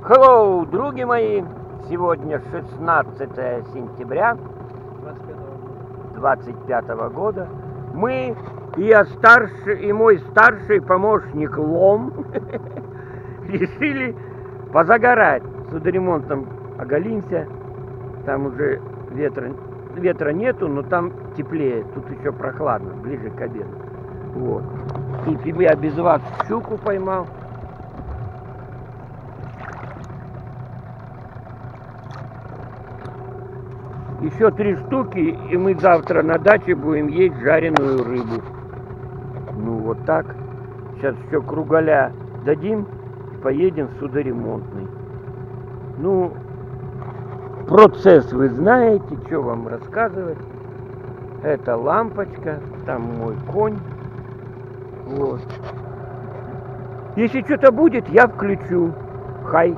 Hello, други мои! Сегодня 16 сентября 25 года. Мы и мой старший помощник Лом решили позагорать. Судоремонтом оголимся. Там уже ветра нету, но там теплее. Тут еще прохладно, ближе к обеду. Вот. И я без вас щуку поймал. Еще 3 штуки, и мы завтра на даче будем есть жареную рыбу. Ну вот так. Сейчас еще кругаля дадим и поедем в судоремонтный. Ну, процесс вы знаете, что вам рассказывать. Это лампочка, там мой конь. Вот. Если что-то будет, я включу. Хай.